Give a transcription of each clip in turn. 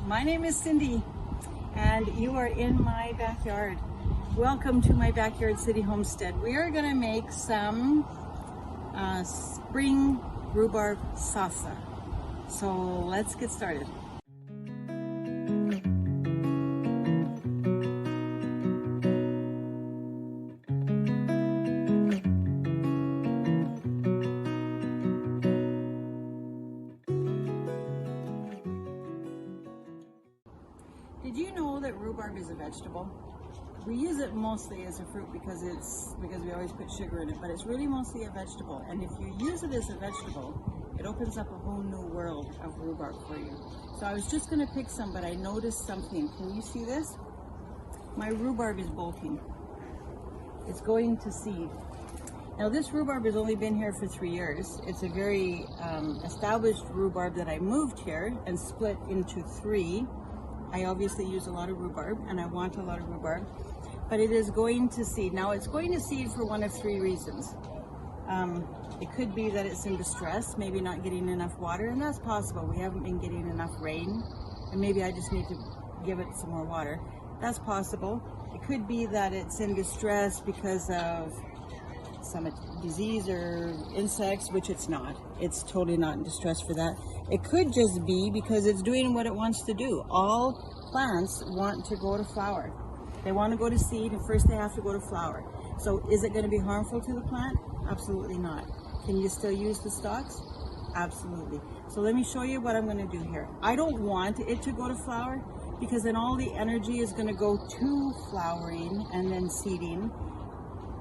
My name is Cindy and you are in my backyard. Welcome to my backyard city homestead. We are going to make some spring rhubarb salsa. So let's get started. Did you know that rhubarb is a vegetable? We use it mostly as a fruit because we always put sugar in it, but it's really mostly a vegetable. And if you use it as a vegetable, it opens up a whole new world of rhubarb for you. So I was just going to pick some, but I noticed something. Can you see this? My rhubarb is bolting. It's going to seed. Now this rhubarb has only been here for 3 years. It's a very established rhubarb that I moved here and split into 3. I obviously use a lot of rhubarb and I want a lot of rhubarb, but it is going to seed. Now it's going to seed for one of 3 reasons. It could be that it's in distress, maybe not getting enough water, and that's possible. We haven't been getting enough rain and maybe I just need to give it some more water. That's possible. It could be that it's in distress because of some disease or insects, which it's not. It's totally not in distress for that. It could just be because it's doing what it wants to do. All plants want to go to flower. They want to go to seed, and first they have to go to flower. So is it going to be harmful to the plant? Absolutely not. Can you still use the stalks? Absolutely. So let me show you what I'm going to do here. I don't want it to go to flower because then all the energy is going to go to flowering and then seeding.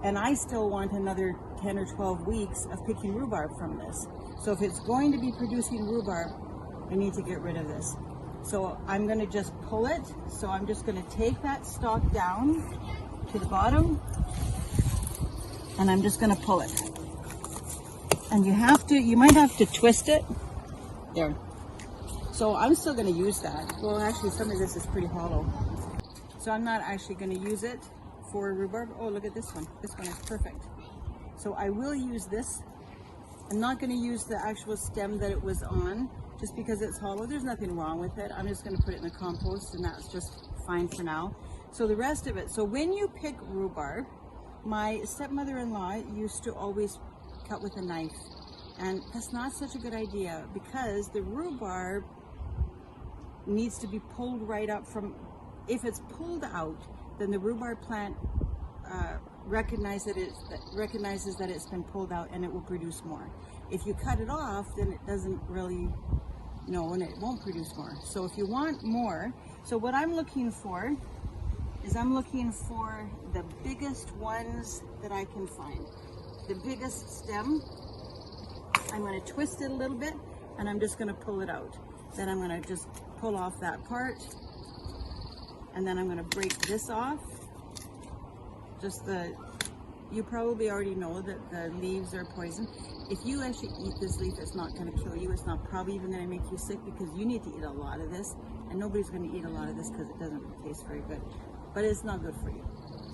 And I still want another 10 or 12 weeks of picking rhubarb from this. So if it's going to be producing rhubarb, I need to get rid of this. So I'm going to just pull it. So I'm just going to take that stalk down to the bottom and I'm just going to pull it. And you might have to twist it. There. So I'm still going to use that. Well, actually some of this is pretty hollow. So I'm not actually going to use it for rhubarb. Oh, look at this one. This one is perfect. So I will use this. I'm not going to use the actual stem that it was on just because it's hollow. There's nothing wrong with it. I'm just going to put it in the compost and that's just fine for now. So the rest of it. So when you pick rhubarb, my stepmother-in-law used to always cut with a knife. And that's not such a good idea because the rhubarb needs to be pulled right up from, if it's pulled out, then the rhubarb plant recognizes that it's been pulled out and it will produce more. If you cut it off, then it doesn't really know and it won't produce more. So if you want more, so what I'm looking for is I'm looking for the biggest ones that I can find. The biggest stem, I'm going to twist it a little bit and I'm just going to pull it out. Then I'm going to just pull off that part. And then I'm going to break this off. You probably already know that the leaves are poison. If you actually eat this leaf, it's not going to kill you. It's not probably even going to make you sick because you need to eat a lot of this. And nobody's going to eat a lot of this because it doesn't taste very good. But it's not good for you.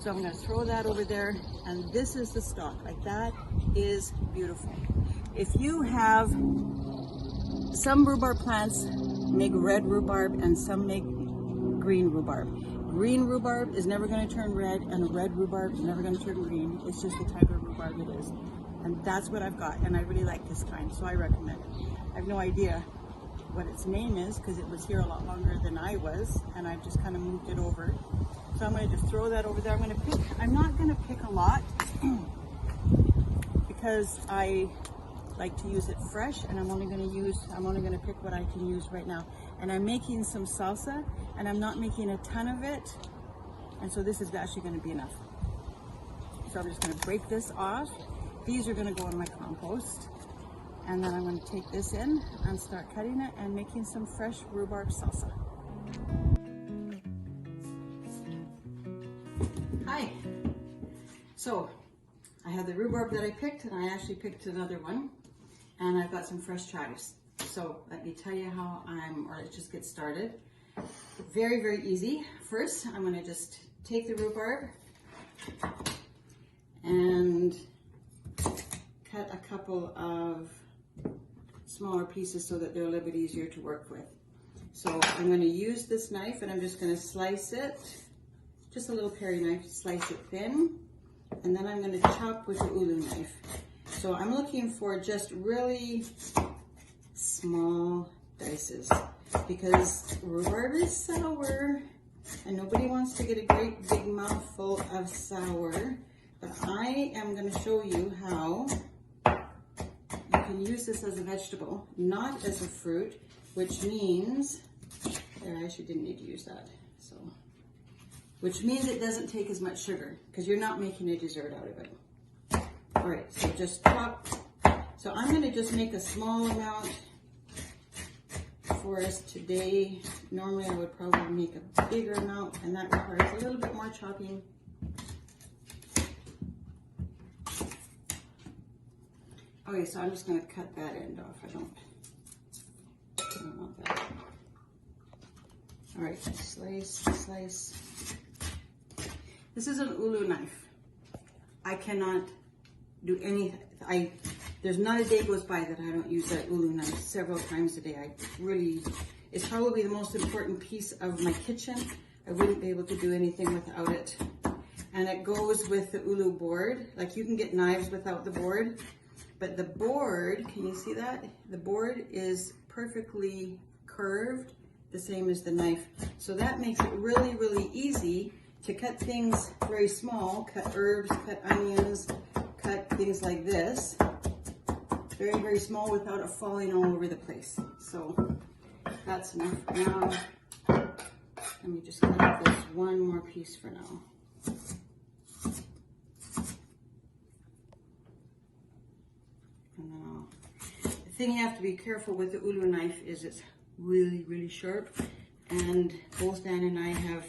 So I'm going to throw that over there. And this is the stalk. Like that is beautiful. If you have, some rhubarb plants make red rhubarb and some make green rhubarb. Green rhubarb is never going to turn red and red rhubarb is never going to turn green. It's just the type of rhubarb it is. And that's what I've got and I really like this kind, so I recommend it. I have no idea what its name is because it was here a lot longer than I was and I've just kind of moved it over. So I'm going to just throw that over there. I'm not going to pick a lot because I like to use it fresh and I'm only going to pick what I can use right now. And I'm making some salsa and I'm not making a ton of it. And so this is actually going to be enough. So I'm just going to break this off. These are going to go in my compost. And then I'm going to take this in and start cutting it and making some fresh rhubarb salsa. Hi. So I had the rhubarb that I picked and I actually picked another one. And I've got some fresh chives. So let me tell you let's just get started. Very, very easy. First, I'm going to just take the rhubarb and cut a couple of smaller pieces so that they're a little bit easier to work with. So I'm going to use this knife and I'm just going to slice it, just a little paring knife, slice it thin, and then I'm going to chop with the ULU knife. So I'm looking for just really small dices because rhubarb is sour and nobody wants to get a great big mouthful of sour. But I am going to show you how you can use this as a vegetable, not as a fruit, which means, I actually didn't need to use that, so, which means it doesn't take as much sugar because you're not making a dessert out of it. All right, so just chop. So I'm going to just make a small amount for us today. Normally I would probably make a bigger amount, and that requires a little bit more chopping. Okay, so I'm just going to cut that end off. I don't want that. All right, slice, slice. This is an ULU knife. I cannot do anything. There's not a day goes by that I don't use that ULU knife several times a day. It's probably the most important piece of my kitchen. I wouldn't be able to do anything without it. And it goes with the ULU board. Like, you can get knives without the board, but the board, can you see that? The board is perfectly curved, the same as the knife. So that makes it really, really easy to cut things very small, cut herbs, cut onions, cut things like this. Very, very small without it falling all over the place. So that's enough. Now, let me just cut this one more piece for now. And then the thing you have to be careful with the ULU knife is it's really, really sharp. And both Dan and I have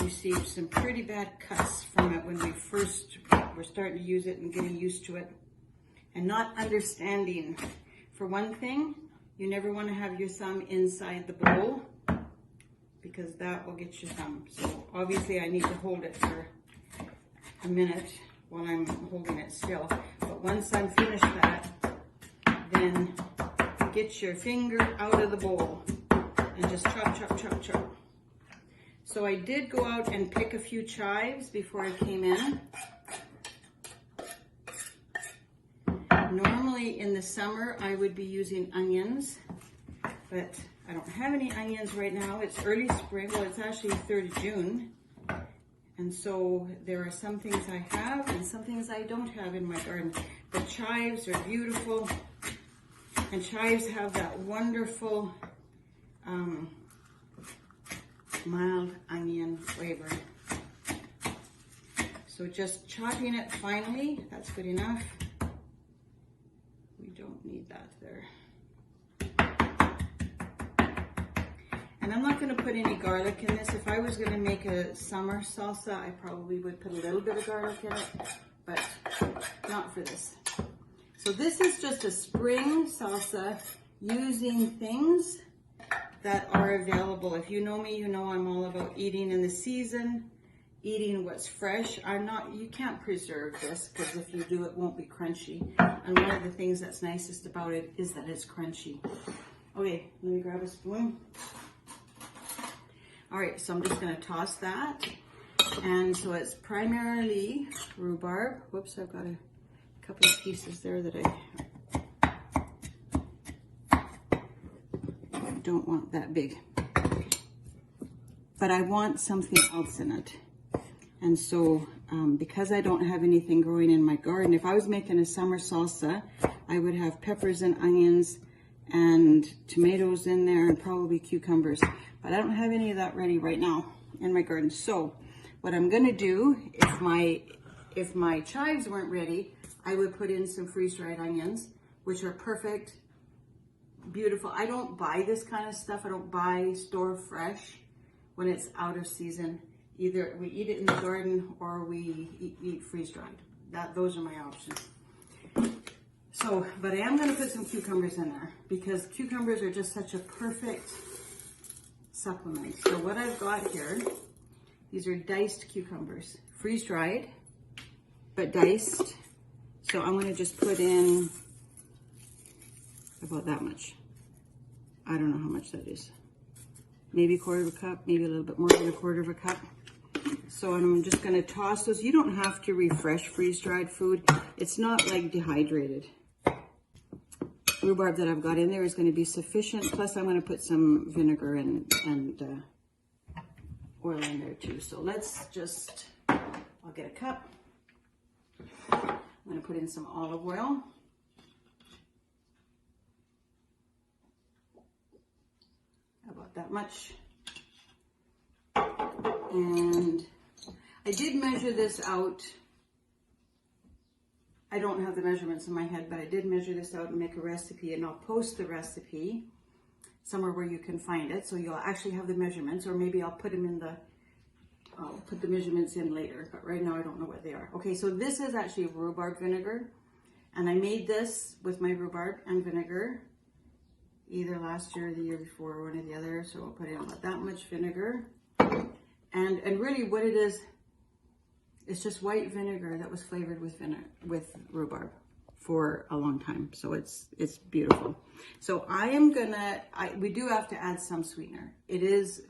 received some pretty bad cuts from it when we first were starting to use it and getting used to it. And not understanding. For one thing, you never want to have your thumb inside the bowl because that will get your thumb. So obviously I need to hold it for a minute while I'm holding it still. But once I'm finished that, then get your finger out of the bowl and just chop, chop, chop, chop. So I did go out and pick a few chives before I came in. Normally in the summer I would be using onions, but I don't have any onions right now. It's early spring, well, it's actually 3rd of June. And so there are some things I have and some things I don't have in my garden. But chives are beautiful, and chives have that wonderful mild onion flavor. So just chopping it finely, that's good enough. We don't need that there. And I'm not going to put any garlic in this. If I was going to make a summer salsa, I probably would put a little bit of garlic in it, but not for this. So this is just a spring salsa using things that are available. If you know me, you know I'm all about eating in the season, eating what's fresh. You can't preserve this because if you do, it won't be crunchy. And one of the things that's nicest about it is that it's crunchy. Okay, let me grab a spoon. All right, so I'm just gonna toss that. And so it's primarily rhubarb. Whoops, I've got a couple of pieces there that I don't want that big. But I want something else in it. And so because I don't have anything growing in my garden, if I was making a summer salsa, I would have peppers and onions and tomatoes in there and probably cucumbers. But I don't have any of that ready right now in my garden. So what I'm gonna do, if my chives weren't ready, I would put in some freeze-dried onions, which are perfect, beautiful. I don't buy this kind of stuff. I don't buy store fresh when it's out of season. Either we eat it in the garden or we eat freeze-dried. Those are my options. So, but I am gonna put some cucumbers in there because cucumbers are just such a perfect supplement. So what I've got here, these are diced cucumbers, freeze-dried, but diced. So I'm gonna just put in about that much. I don't know how much that is. maybe a quarter of a cup, maybe a little bit more than a quarter of a cup. So I'm just gonna toss those. You don't have to refresh freeze-dried food. It's not like dehydrated. Rhubarb that I've got in there is gonna be sufficient. Plus I'm gonna put some vinegar and oil in there too. So let's just, I'll get a cup. I'm gonna put in some olive oil. About that much. And I did measure this out. I don't have the measurements in my head, but I did measure this out and make a recipe, and I'll post the recipe somewhere where you can find it. So you'll actually have the measurements, or maybe I'll put them in I'll put the measurements in later, but right now I don't know what they are. Okay, so this is actually rhubarb vinegar, and I made this with my rhubarb and vinegar either last year or the year before, one or the other. So I'll put in about that much vinegar. And really what it is, it's just white vinegar that was flavored with rhubarb for a long time. So it's beautiful. So we do have to add some sweetener. It is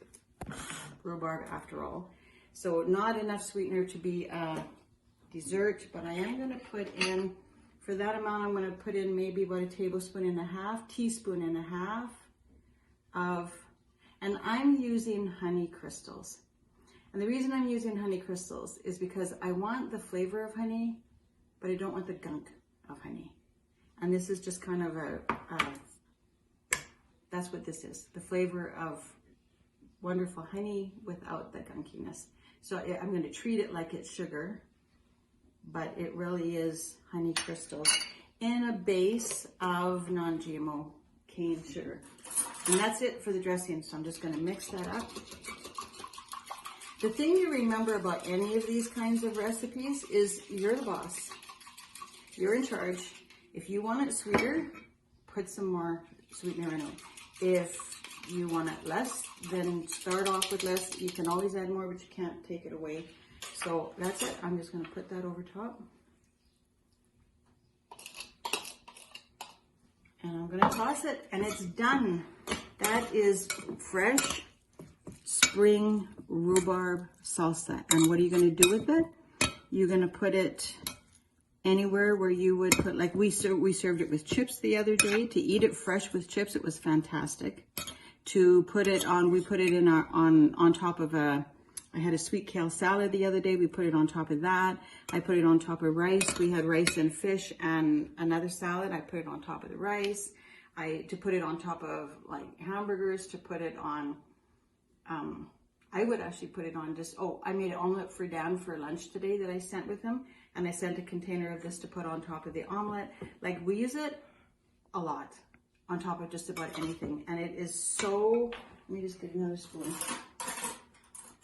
rhubarb after all. So not enough sweetener to be a dessert, but I am gonna put in, for that amount, I'm gonna put in maybe about a teaspoon and a half of, and I'm using honey crystals. And the reason I'm using honey crystals is because I want the flavor of honey, but I don't want the gunk of honey. And this is just kind of that's what this is. The flavor of wonderful honey without the gunkiness. So I'm gonna treat it like it's sugar, but it really is honey crystals in a base of non-GMO cane sugar. And that's it for the dressing. So I'm just gonna mix that up. The thing you remember about any of these kinds of recipes is you're the boss. You're in charge. If you want it sweeter, put some more sweetener in it. If you want it less, then start off with less. You can always add more, but you can't take it away. So that's it. I'm just gonna put that over top. And I'm gonna toss it, and it's done. That is fresh spring rhubarb salsa. And what are you gonna do with it? You're gonna put it anywhere where you would put, like we served it with chips the other day. To eat it fresh with chips, it was fantastic. To put it on, we put it in on top of I had a sweet kale salad the other day. We put it on top of that. I put it on top of rice. We had rice and fish and another salad. I put it on top of the rice. To put it on top of like hamburgers, to put it on, I would actually put it on just, I made an omelet for Dan for lunch today that I sent with him. And I sent a container of this to put on top of the omelet. Like, we use it a lot on top of just about anything. And it is so, let me just get another spoon.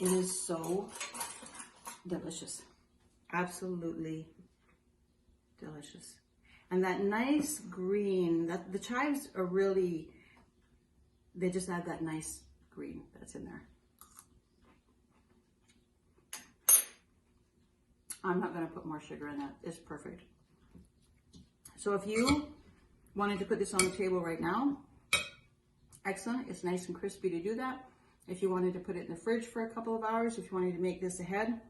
It is so delicious. Absolutely delicious. And that nice green, that the chives are really, they just add that nice green that's in there. I'm not gonna put more sugar in that. It's perfect. So if you wanted to put this on the table right now, excellent. It's nice and crispy to do that. If you wanted to put it in the fridge for a couple of hours, if you wanted to make this ahead,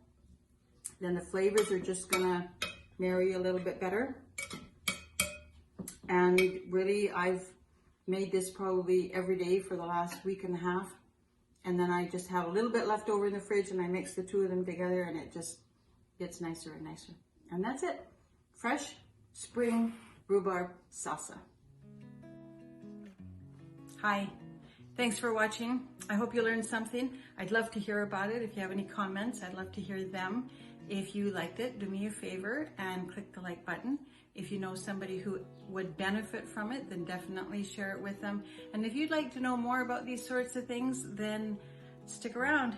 then the flavors are just gonna marry a little bit better. And really, I've made this probably every day for the last week and a half. And then I just have a little bit left over in the fridge, and I mix the two of them together, and it just gets nicer and nicer. And that's it. Fresh spring rhubarb salsa. Hi. Thanks for watching. I hope you learned something. I'd love to hear about it. If you have any comments, I'd love to hear them. If you liked it, do me a favor and click the like button. If you know somebody who would benefit from it, then definitely share it with them. And if you'd like to know more about these sorts of things, then stick around.